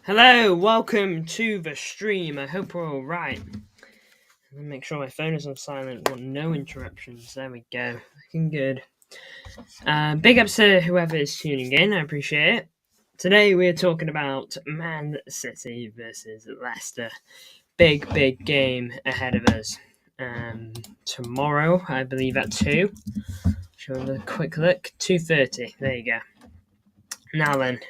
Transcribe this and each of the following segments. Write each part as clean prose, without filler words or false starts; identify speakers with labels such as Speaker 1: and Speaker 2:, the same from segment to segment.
Speaker 1: Hello, welcome to the stream. I hope we're all right. Let me make sure my phone is on silent. Want no interruptions. There we go. Looking good. Big ups to whoever is tuning in. I appreciate it. Today we're talking about Man City versus Leicester. Big game ahead of us. Tomorrow, I believe at 2. Showing a quick look. 2:30. There you go. Now then.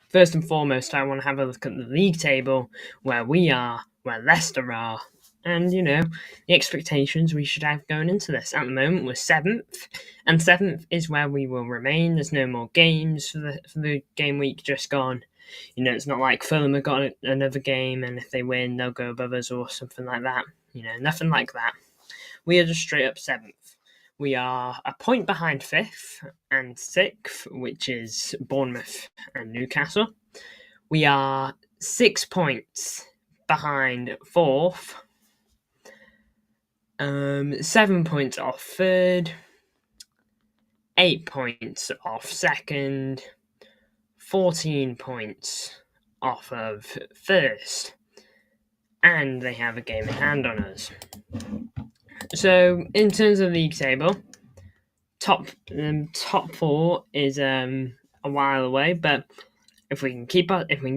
Speaker 1: First and foremost, I want to have a look at the league table, where we are, where Leicester are, and, the expectations we should have going into this. At the moment, we're 7th, and 7th is where we will remain. There's no more games for the game week just gone. It's not like Fulham have got another game, and if they win, they'll go above us or something like that. Nothing like that. We are just straight up 7th. We are a point behind 5th and 6th, which is Bournemouth and Newcastle. We are 6 points behind 4th, 7 points off 3rd, 8 points off 2nd, 14 points off of 1st, and they have a game in hand on us. So, in terms of league table, top 4 is a while away, but if we can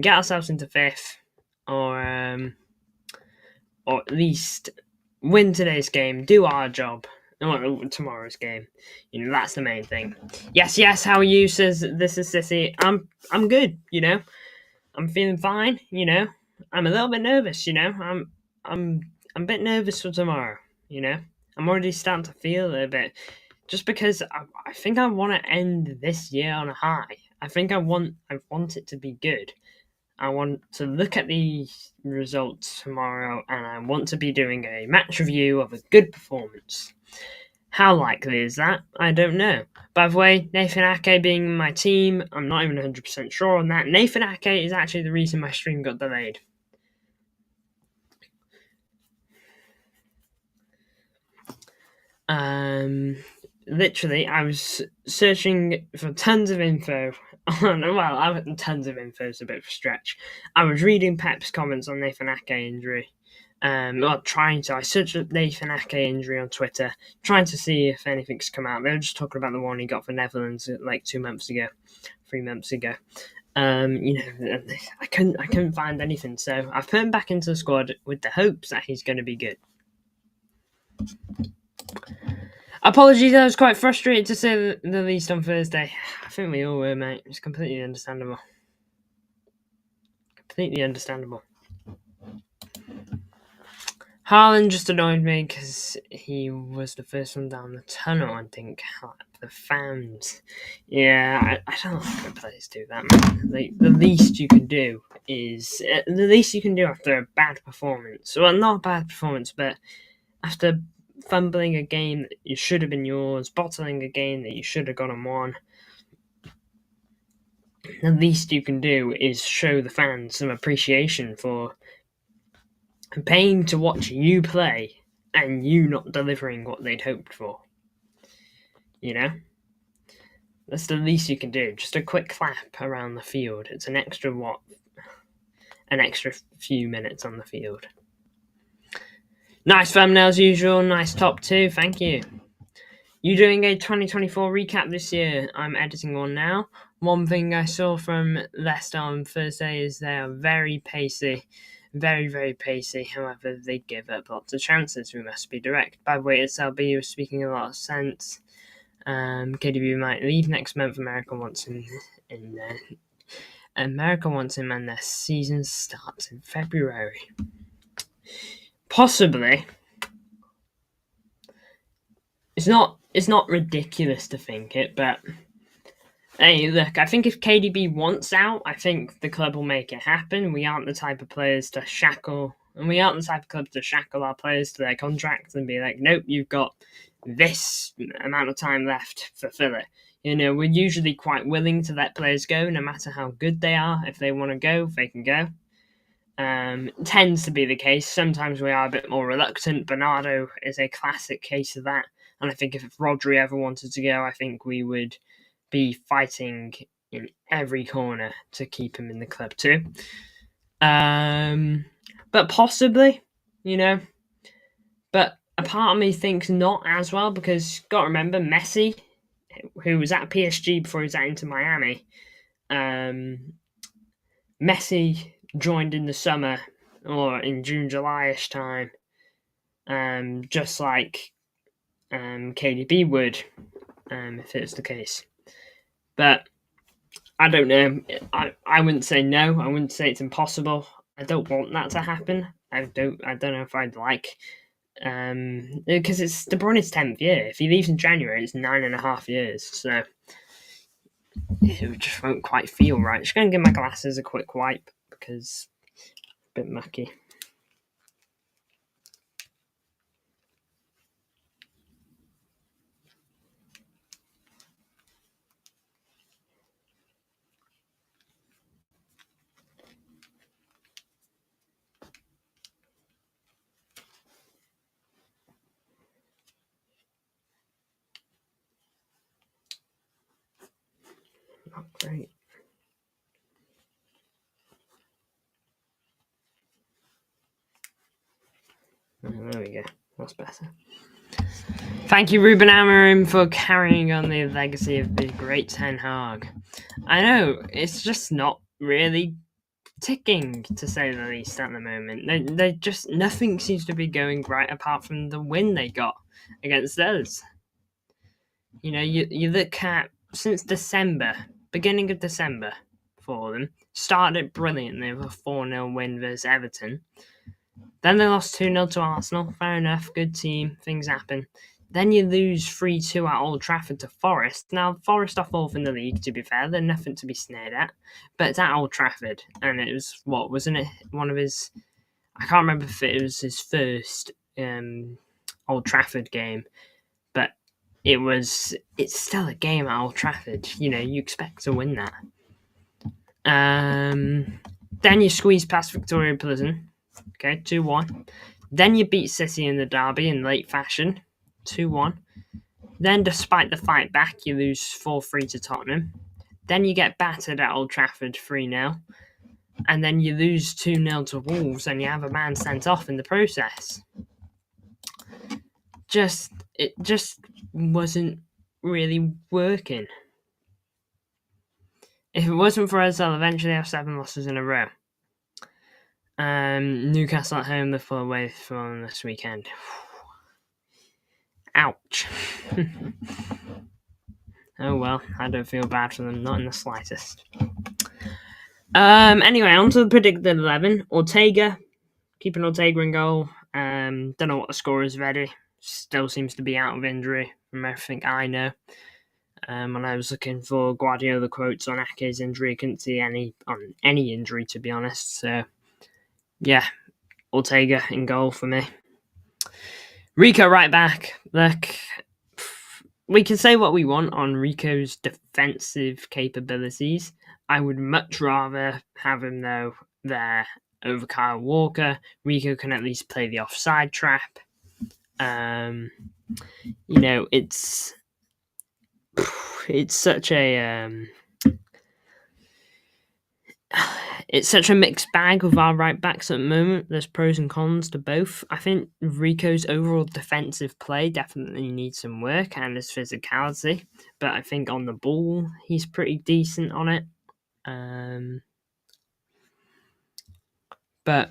Speaker 1: get ourselves into 5th, or at least win today's game, do our job, tomorrow's game, that's the main thing. Yes, how are you? Says this is Sissy. I'm good. I'm feeling fine. I'm a little bit nervous. I'm a bit nervous for tomorrow. I'm already starting to feel a bit, just because I think I want to end this year on a high. I think I want it to be good. I want to look at the results tomorrow, and I want to be doing a match review of a good performance. How likely is that? I don't know. By the way, Nathan Ake being in my team, I'm not even 100% sure on that. Nathan Ake is actually the reason my stream got delayed. Literally, I was searching for tons of info. Tons of info is a bit of a stretch. I was reading Pep's comments on Nathan Ake injury. I searched up Nathan Ake injury on Twitter, trying to see if anything's come out. They were just talking about the one he got for Netherlands like 3 months ago. I couldn't find anything, so I've put him back into the squad with the hopes that he's going to be good. Apologies, I was quite frustrated to say the least on Thursday. I think we all were, mate. It's completely understandable. Haaland just annoyed me because he was the first one down the tunnel, I think. The fans. Yeah, I don't like when players do that, man. The least you can do after a bad performance. Well, not a bad performance, but after fumbling a game that you should have been yours, bottling a game that you should have gone and won, the least you can do is show the fans some appreciation for paying to watch you play and you not delivering what they'd hoped for. That's the least you can do. Just a quick clap around the field. It's an extra few minutes on the field. Nice thumbnail as usual. Nice top 2. Thank you. You doing a 2024 recap this year? I'm editing one now. One thing I saw from Leicester on Thursday is they are very pacey. Very, very pacey. However, they give up lots of chances. We must be direct. By the way, SLB was speaking a lot of sense. KDB might leave next month. America wants him and their season starts in February. Possibly. It's not ridiculous to think it, but hey, look, I think if KDB wants out, I think the club will make it happen. We aren't the type of players to shackle, and we aren't the type of club to shackle our players to their contracts and be like, nope, you've got this amount of time left, fulfill it. We're usually quite willing to let players go, no matter how good they are. If they want to go, they can go. Tends to be the case. Sometimes we are a bit more reluctant. Bernardo is a classic case of that. And I think if Rodri ever wanted to go, I think we would be fighting in every corner to keep him in the club too. But possibly, you know. But a part of me thinks not as well, because got to remember Messi, who was at PSG before he was out into Miami. Messi joined in the summer or in June, July-ish time, just like KDB would, if it's the case. But I don't know. I wouldn't say no. I wouldn't say it's impossible. I don't want that to happen. I don't know if I'd like, because it's De Bruyne's 10th year. If he leaves in January, it's 9.5 years. So it just won't quite feel right. Just going to give my glasses a quick wipe because a bit mucky. Not great. Oh, there we go. That's better. Thank you, Ruben Amorim, for carrying on the legacy of the great Ten Hag. I know, it's just not really ticking, to say the least, at the moment. They just, nothing seems to be going right apart from the win they got against us. You know, you look at, since December, beginning of December for them, started brilliantly with a 4-0 win versus Everton. Then they lost 2-0 to Arsenal. Fair enough, good team, things happen. Then you lose 3-2 at Old Trafford to Forest. Now, Forest are fourth in the league, to be fair. They're nothing to be sneered at. But it's at Old Trafford. And it was, wasn't it one of his... I can't remember if it was his first Old Trafford game. But it's still a game at Old Trafford. You know, you expect to win that. Then you squeeze past Victoria Pleasant. Okay, 2-1. Then you beat City in the derby in late fashion, 2-1. Then, despite the fight back, you lose 4-3 to Tottenham. Then you get battered at Old Trafford 3-0. And then you lose 2-0 to Wolves and you have a man sent off in the process. It just wasn't really working. If it wasn't for us, they'll eventually have 7 losses in a row. Newcastle at home, Liverpool away from this weekend. Ouch. Oh well, I don't feel bad for them, not in the slightest. Anyway, on to the predicted 11. Ortega, keeping Ortega in goal. Don't know what the score is ready. Still seems to be out of injury from everything I know. When I was looking for Guardiola quotes on Ake's injury, couldn't see any injury, to be honest. So, yeah, Ortega in goal for me. Rico right back. Look, we can say what we want on Rico's defensive capabilities. I would much rather have him, though, there over Kyle Walker. Rico can at least play the offside trap. You know, it's such a it's such a mixed bag with our right backs at the moment. There's pros and cons to both. I think Rico's overall defensive play definitely needs some work, and his physicality. But I think on the ball, he's pretty decent on it. But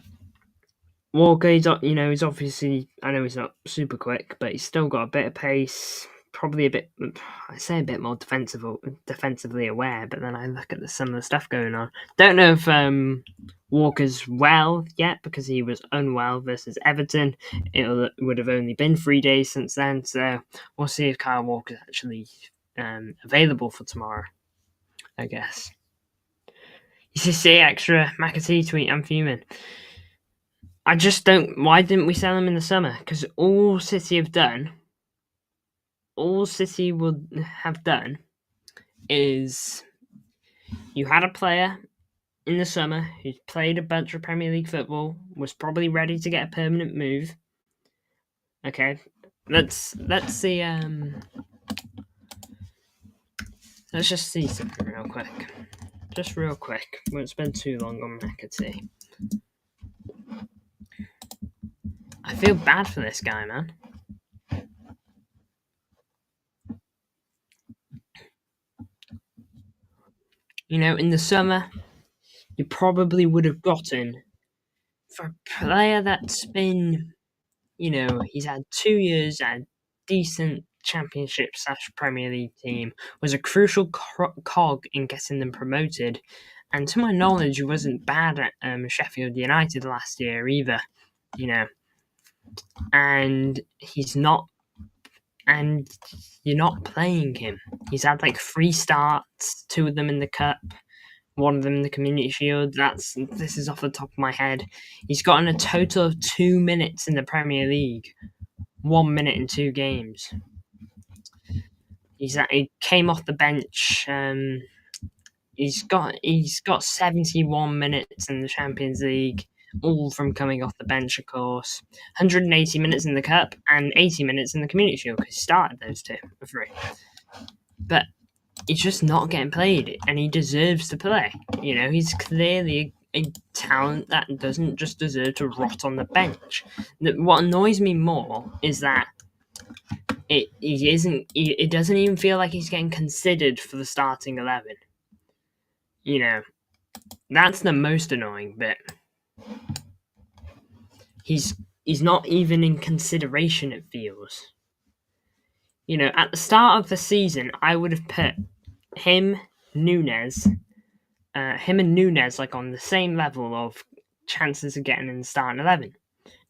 Speaker 1: Walker, he's obviously, I know he's not super quick, but he's still got a bit of pace. Probably a bit more defensively aware, but then I look at some of the stuff going on. Don't know if Walker's well yet, because he was unwell versus Everton. It would have only been 3 days since then, so we'll see if Kyle Walker's actually available for tomorrow, I guess. You see extra McAtee tweet, I'm fuming. I just don't... Why didn't we sell him in the summer? Because all City would have done is you had a player in the summer who played a bunch of Premier League football, was probably ready to get a permanent move. Okay, let's see. Let's just see something real quick. Just real quick. Won't spend too long on McAtee. I feel bad for this guy, man. In the summer, you probably would have gotten for a player that's been, he's had 2 years at a decent Championship / Premier League team, was a crucial cog in getting them promoted, and to my knowledge, he wasn't bad at Sheffield United last year either, you know, and he's not, and you're not playing him. He's had like 3 starts, 2 of them in the Cup, one of them in the Community Shield. This is off the top of my head. He's gotten a total of 2 minutes in the Premier League, 1 minute in 2 games. He came off the bench. He's got 71 minutes in the Champions League, all from coming off the bench, of course. 180 minutes in the Cup and 80 minutes in the Community Shield because he started those 3. But he's just not getting played, and he deserves to play. He's clearly a talent that doesn't just deserve to rot on the bench. What annoys me more is that it doesn't even feel like he's getting considered for the starting 11. That's the most annoying bit. He's not even in consideration, it feels. At the start of the season, I would have put him and Nunes like on the same level of chances of getting in the starting 11.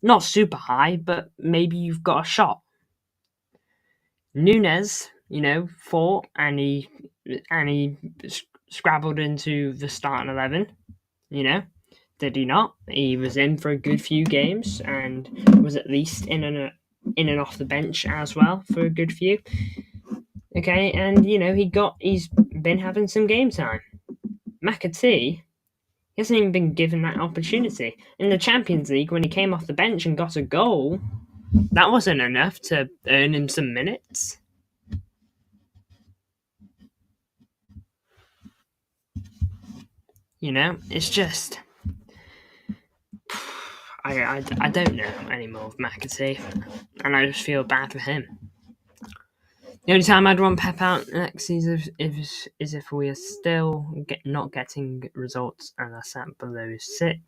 Speaker 1: Not super high, but maybe you've got a shot. Nunes, fought and he scrabbled into the starting 11. Did he not? He was in for a good few games and was at least in and off the bench as well for a good few. Okay, and he's been having some game time. McAtee, he hasn't even been given that opportunity. In the Champions League, when he came off the bench and got a goal, that wasn't enough to earn him some minutes. It's just... I don't know anymore with McAtee, and I just feel bad for him. The only time I'd want Pep out next season is if we are still not getting results and are sat below 6th.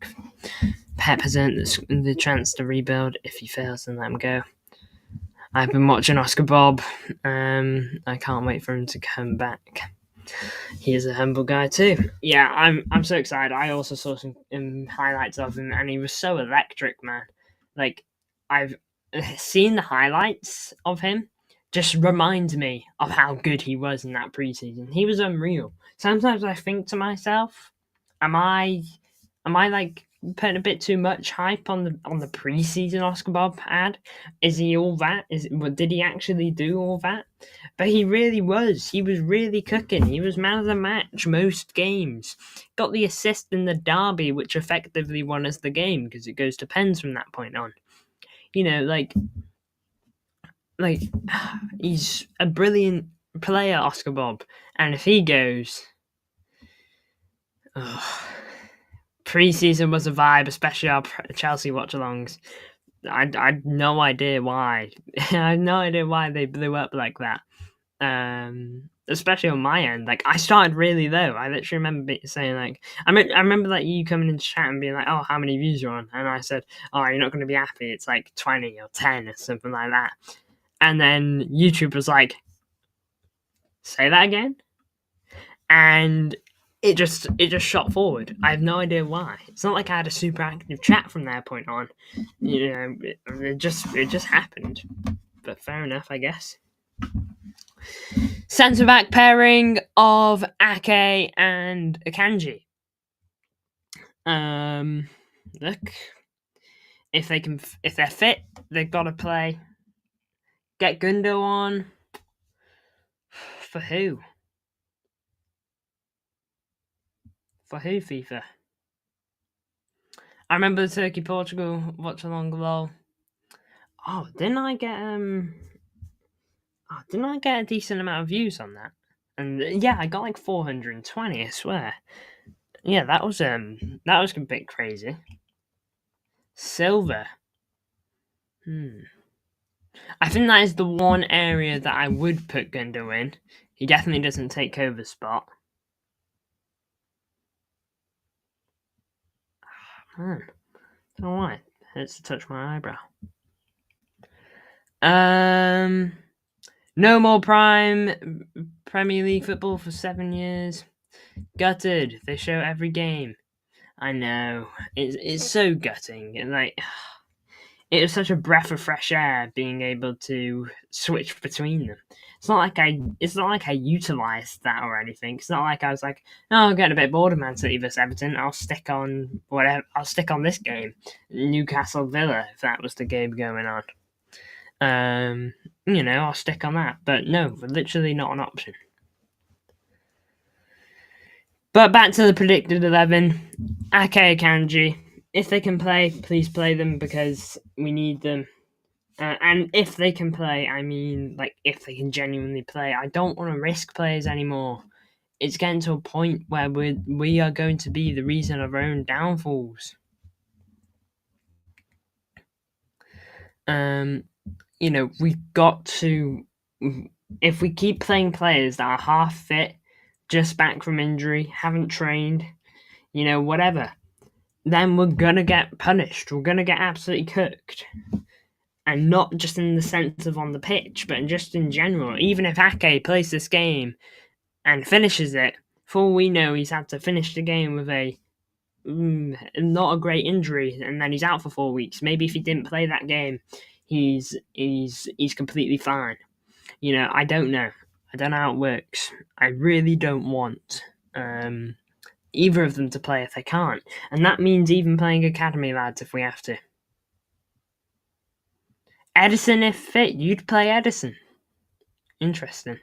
Speaker 1: Pep has earned the chance to rebuild. If he fails, then let him go. I've been watching Oscar Bob. I can't wait for him to come back. He is a humble guy too. Yeah, I'm so excited. I also saw some highlights of him, and he was so electric, man. Like, I've seen the highlights of him. Just reminds me of how good he was in that preseason. He was unreal. Sometimes I think to myself, am I like putting a bit too much hype on the preseason Oscar Bob had? Is he all that? Did he actually do all that? But he really was. He was really cooking. He was man of the match most games. Got the assist in the derby, which effectively won us the game because it goes to pens from that point on. Like he's a brilliant player, Oscar Bob, and if he goes, preseason was a vibe, especially our Chelsea watch-alongs. I had no idea why. I had no idea why they blew up like that. Especially on my end. Like, I started really low. I literally remember saying, like, I remember like you coming in chat and being like, oh, how many views are on? And I said, oh, you're not going to be happy. It's like 20 or 10 or something like that. And then YouTube was like, say that again? And it just shot forward. I have no idea why. It's not like I had a super active chat from that point on. It just happened. But fair enough, I guess. Centre back pairing of Ake and Akanji. Look, if they're fit, they've got to play. Get Gundo on. For who? For who, FIFA? I remember the Turkey-Portugal watch-along lol. Oh, didn't I get a decent amount of views on that? And yeah, I got like 420, I swear. Yeah, that was a bit crazy. Silver. I think that is the one area that I would put Gundo in. He definitely doesn't take Kova's spot. Man, I don't know why. It hurts to touch my eyebrow. No more Prime Premier League football for 7 years. Gutted. They show every game. I know. It's so gutting. And like, it was such a breath of fresh air being able to switch between them. It's not like I utilized that or anything. It's not like I was like, oh, I'm getting a bit bored of Man City versus Everton. I'll stick on whatever. I'll stick on this game, Newcastle Villa, if that was the game going on. I'll stick on that. But no, literally not an option. But back to the predicted 11. Ake Akanji. If they can play, please play them because we need them. And if they can play, I mean, like, if they can genuinely play. I don't want to risk players anymore. It's getting to a point where we are going to be the reason of our own downfalls. We've got to... If we keep playing players that are half fit, just back from injury, haven't trained, whatever, then we're going to get punished. We're going to get absolutely cooked. And not just in the sense of on the pitch, but just in general. Even if Ake plays this game and finishes it, for all we know, he's had to finish the game with a not a great injury, and then he's out for 4 weeks. Maybe if he didn't play that game, he's completely fine. I don't know. I don't know how it works. I really don't want either of them to play if they can't, and that means even playing academy lads if we have to. Edison, if fit, you'd play Edison. Interesting.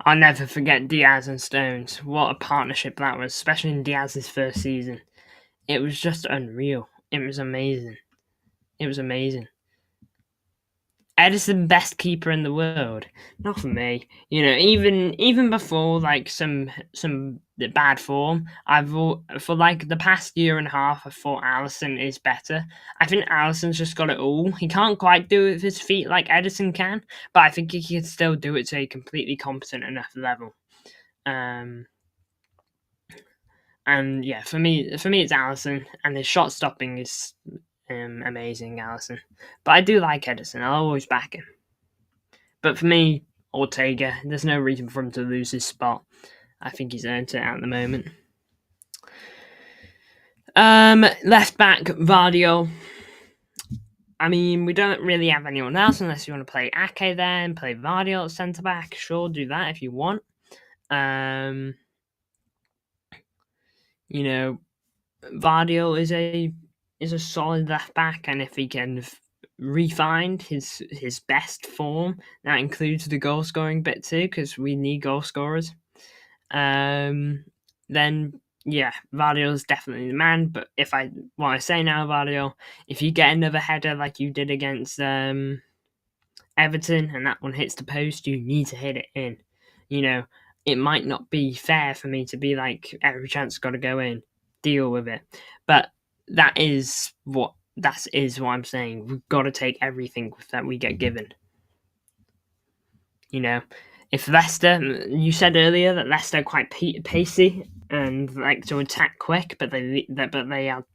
Speaker 1: I'll never forget Diaz and Stones. What a partnership that was, especially in Diaz's first season. It was just unreal. It was amazing. Edison, best keeper in the world. Not for me. Even before like some bad form, for like the past year and a half, I thought Alisson is better. I think Alisson's just got it all. He can't quite do it with his feet like Edison can, but I think he can still do it to a completely competent enough level. And yeah, for me it's Alisson, and his shot stopping is amazing, Alisson. But I do like Edison. I'll always back him. But for me, Ortega, there's no reason for him to lose his spot. I think he's earned it at the moment. Left back, Vardio. I mean, we don't really have anyone else unless you want to play Ake there and play Vardio at centre back. Sure, do that if you want. Vardio is a solid left back, and if he can re-find his best form, that includes the goal scoring bit too, because we need goal scorers. Then yeah, Vardio is definitely the man. But what I say now, Vardio, if you get another header like you did against Everton, and that one hits the post, you need to hit it in. It might not be fair for me to be like every chance got to go in, deal with it, but that is what I'm saying. We've got to take everything that we get given. If Leicester, you said earlier that Leicester are quite pacey and like to attack quick, but they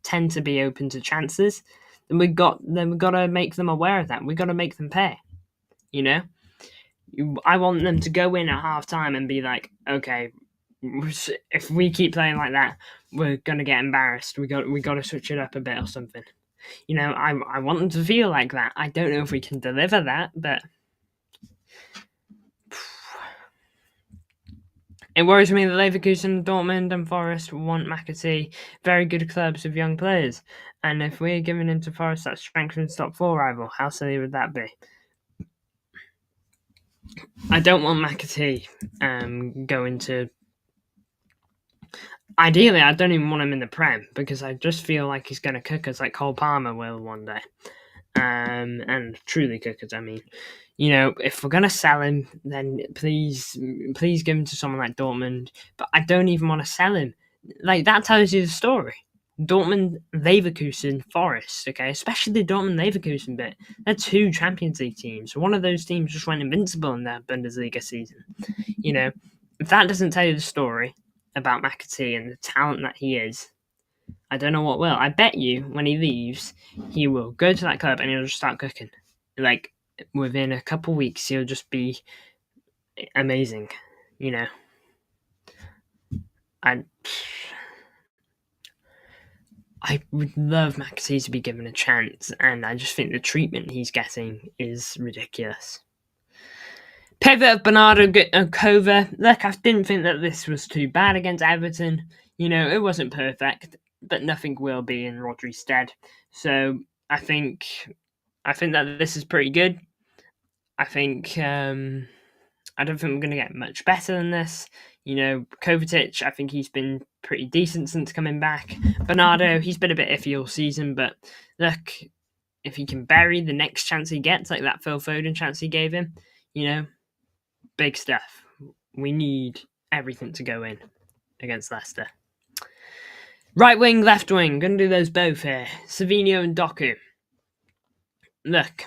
Speaker 1: tend to be open to chances. Then we've got to make them aware of that. We've got to make them pay. I want them to go in at half time and be like, okay, if we keep playing like that, we're gonna get embarrassed. We got to switch it up a bit or something. I want them to feel like that. I don't know if we can deliver that, but it worries me that Leverkusen, Dortmund, and Forest want McAtee, very good clubs with young players, and if we're giving him to Forest, that strengthens top 4 rival. How silly would that be? I don't want McAtee going to. Ideally, I don't even want him in the Prem because I just feel like he's going to cook us like Cole Palmer will one day. and truly cookers. I mean, if we're gonna sell him, then please give him to someone like Dortmund. But I don't even want to sell him. Like, that tells you the story. Dortmund, Leverkusen, Forest. Okay, especially the Dortmund Leverkusen bit. They're 2 Champions League teams. One of those teams just went invincible in their Bundesliga season. If that doesn't tell you the story about McAtee and the talent that he is, I don't know what will. I bet you when he leaves, he will go to that club and he'll just start cooking. Like, within a couple weeks, he'll just be amazing. I would love McAtee to be given a chance, and I just think the treatment he's getting is ridiculous. Pivot of Bernardo Oshóva. Look, I didn't think that this was too bad against Everton. It wasn't perfect, but nothing will be in Rodri's stead. So I think that this is pretty good. I think I don't think we're going to get much better than this. Kovacic, I think he's been pretty decent since coming back. Bernardo, he's been a bit iffy all season, but look, if he can bury the next chance he gets, like that Phil Foden chance he gave him, big stuff. We need everything to go in against Leicester. Right wing, left wing, going to do those both here. Savinho and Doku. Look,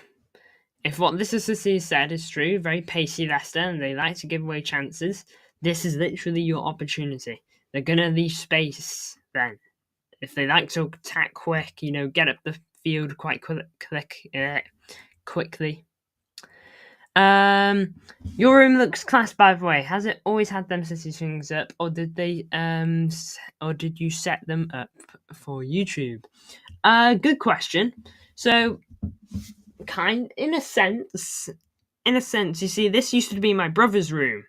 Speaker 1: if what this assistant said is true, very pacey Leicester, and they like to give away chances, this is literally your opportunity. They're going to leave space then. If they like to attack quick, get up the field quite quickly. Your room looks class, by the way. Has it always had them city things up, or did you set them up for YouTube? Good question. So, in a sense, you see, this used to be my brother's room.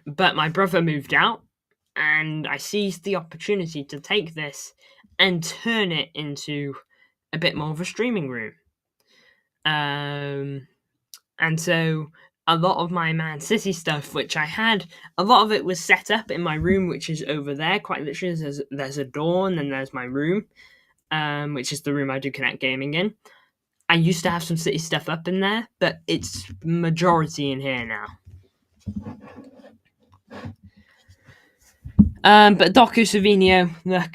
Speaker 1: But my brother moved out, and I seized the opportunity to take this and turn it into a bit more of a streaming room. And so a lot of my Man City stuff, which I had, a lot of it was set up in my room, which is over there. Quite literally, there's a door, and then there's my room, which is the room I do Connect Gaming in. I used to have some City stuff up in there, but it's majority in here now. But Doku, Savinho, look,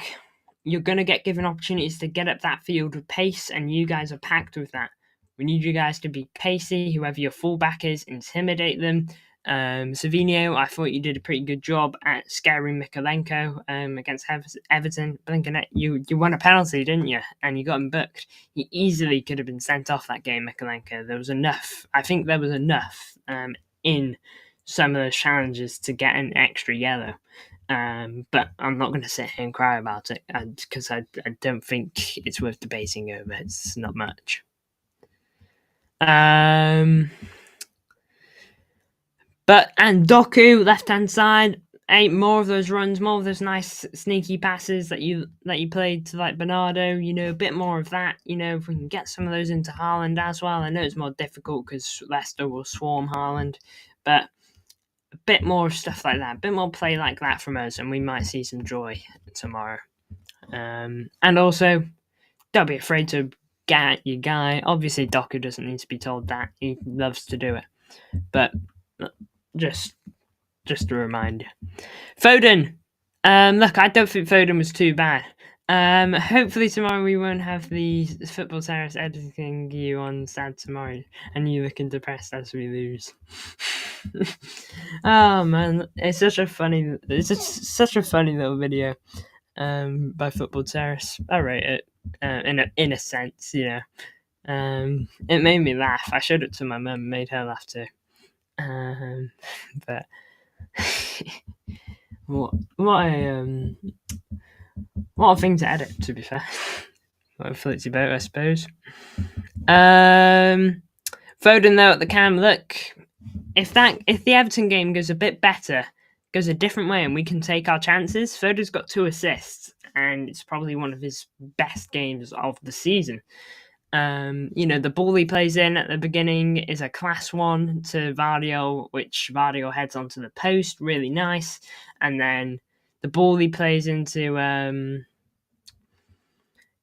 Speaker 1: you're going to get given opportunities to get up that field with pace, and you guys are packed with that. We need you guys to be pacey, whoever your fullback is, intimidate them. Savinho, I thought you did a pretty good job at scaring Mykolenko against Everton. Blinking, you won a penalty, didn't you? And you got him booked. He easily could have been sent off that game, Mykolenko. There was enough. I think there was enough in some of those challenges to get an extra yellow. But I'm not going to sit here and cry about it because I don't think it's worth debating over. It's not much. And Doku, left-hand side, 8 more of those runs, more of those nice sneaky passes that you played to like Bernardo, a bit more of that, if we can get some of those into Haaland as well. I know it's more difficult because Leicester will swarm Haaland, but a bit more of stuff like that, a bit more play like that from us, and we might see some joy tomorrow. And also, don't be afraid to get your guy. Obviously, Doku doesn't need to be told that. He loves to do it. But just a reminder. Foden. Look, I don't think Foden was too bad. Hopefully tomorrow we won't have the Football Terrace editing you on sad tomorrow and you looking depressed as we lose. Oh man, it's such a funny little video by Football Terrace. I rate it in a sense, it made me laugh. I showed it to my mum, made her laugh too. But what a thing to edit, to be fair. What a flitzy boat, I suppose. Foden though at the cam, look, if the Everton game goes a bit better, goes a different way, and we can take our chances, Foden's got 2 assists, and it's probably one of his best games of the season. The ball he plays in at the beginning is a class one to Vardio, which Vardio heads onto the post, really nice. And then the ball he plays into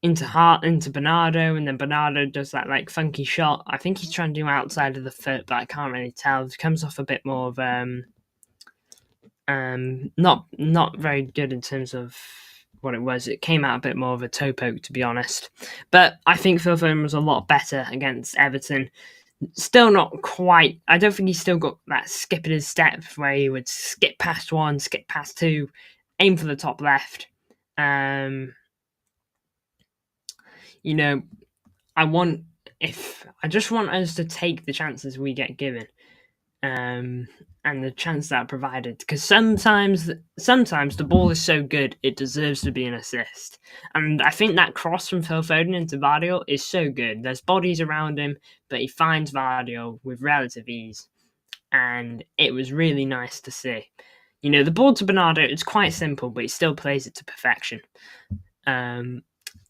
Speaker 1: into Bernardo, and then Bernardo does that like funky shot. I think he's trying to do outside of the foot, but I can't really tell. It comes off a bit more of not very good in terms of what it was. It came out a bit more of a toe poke, to be honest. But I think Phil Foden was a lot better against Everton. Still not quite. I don't think he's still got that skip in his step where he would skip past one, skip past two, aim for the top left. You know, I just want us to take the chances we get given, and the chance that are provided. Because sometimes the ball is so good it deserves to be an assist. And I think that cross from Phil Foden into Vardio is so good. There's bodies around him, but he finds Vardio with relative ease, and it was really nice to see. You know, the ball to Bernardo, it's quite simple, but he still plays it to perfection.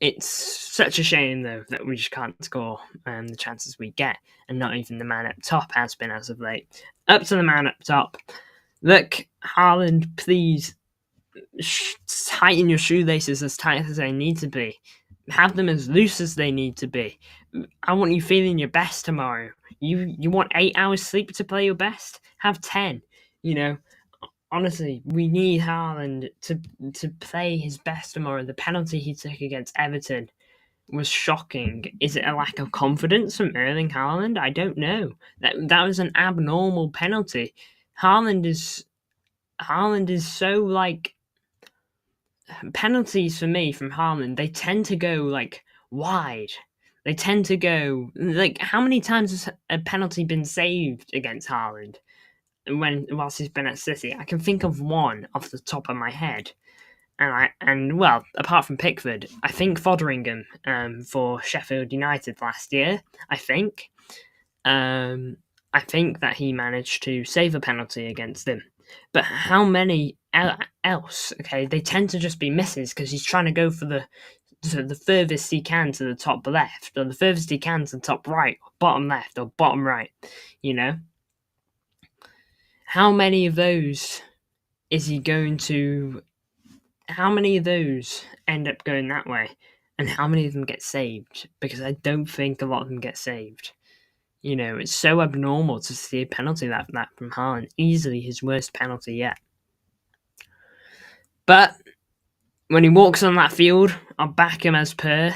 Speaker 1: It's such a shame, though, that we just can't score the chances we get, and not even the man up top has been as of late. Up to the man up top. Look, Haaland, please tighten your shoelaces as tight as they need to be. Have them as loose as they need to be. I want you feeling your best tomorrow. You want 8 hours sleep to play your best? Have 10. You know, honestly, we need Haaland to play his best tomorrow. The penalty he took against Everton was shocking. Is it a lack of confidence from Erling Haaland? I don't know. That was an abnormal penalty. Haaland is so like, penalties for me from Haaland, they tend to go like wide. They tend to go like, how many times has a penalty been saved against Haaland whilst he's been at City? I can think of one off the top of my head. And well, apart from Pickford, I think Fotheringham for Sheffield United last year. I think that he managed to save a penalty against them. But how many else? Okay, they tend to just be misses because he's trying to go for the furthest he can to the top left, or the furthest he can to the top right, or bottom left, or bottom right. You know, how many of those is he going to? How many of those end up going that way? And how many of them get saved? Because I don't think a lot of them get saved. You know, it's so abnormal to see a penalty like that from Haaland. Easily his worst penalty yet. But when he walks on that field, I'll back him as per.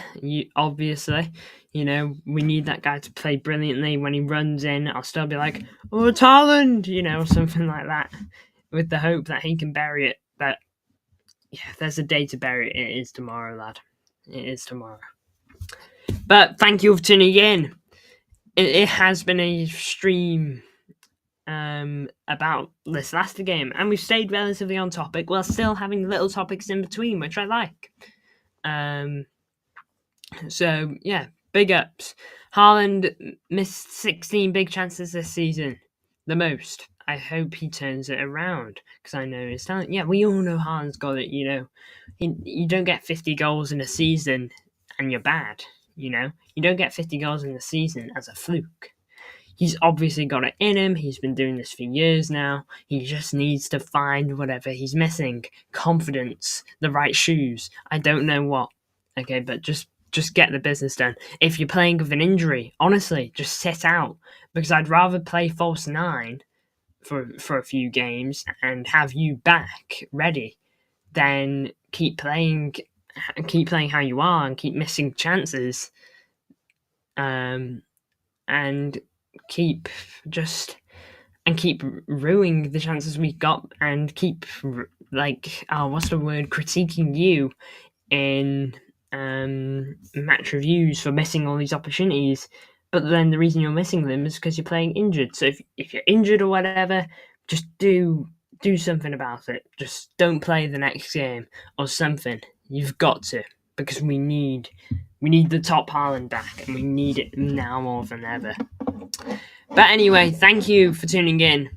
Speaker 1: Obviously, you know, we need that guy to play brilliantly. When he runs in, I'll still be like, oh, it's Haaland, you know, something like that, with the hope that he can bury it. But yeah, if there's a day to bury it, it is tomorrow, lad. It is tomorrow. But thank you for tuning in. It has been a stream about this Leicester game, and we've stayed relatively on topic while still having little topics in between, which I like. So yeah, big ups. Haaland missed 16 big chances this season, the most. I hope he turns it around, because I know his talent. Yeah, we all know Haaland's got it, you know. You don't get 50 goals in a season and you're bad, you know. You don't get 50 goals in a season as a fluke. He's obviously got it in him. He's been doing this for years now. He just needs to find whatever he's missing. Confidence, the right shoes. I don't know what. Okay, but just get the business done. If you're playing with an injury, honestly, just sit out. Because I'd rather play false 9 for a few games and have you back ready than keep playing how you are and keep missing chances, and keep ruining the chances we got, and keep critiquing you in match reviews for missing all these opportunities. But then the reason you're missing them is because you're playing injured. So if you're injured or whatever, just do something about it. Just don't play the next game or something. You've got to, because we need the top Haaland back, and we need it now more than ever. But anyway, thank you for tuning in.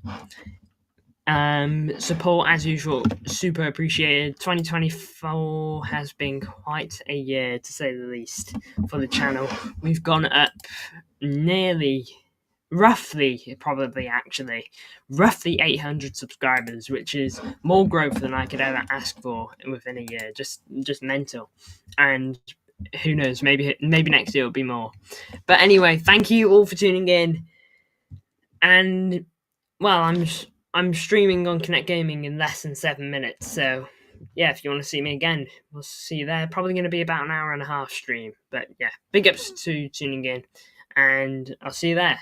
Speaker 1: Support as usual, super appreciated. 2024 has been quite a year, to say the least, for the channel. We've gone up roughly 800 subscribers, which is more growth than I could ever ask for within a year. Just mental. And who knows? Maybe next year will be more. But anyway, thank you all for tuning in. And well, I'm streaming on Connect Gaming in less than 7 minutes. So yeah, if you want to see me again, we'll see you there. Probably going to be about an hour and a half stream. But yeah, big ups to tuning in, and I'll see you there.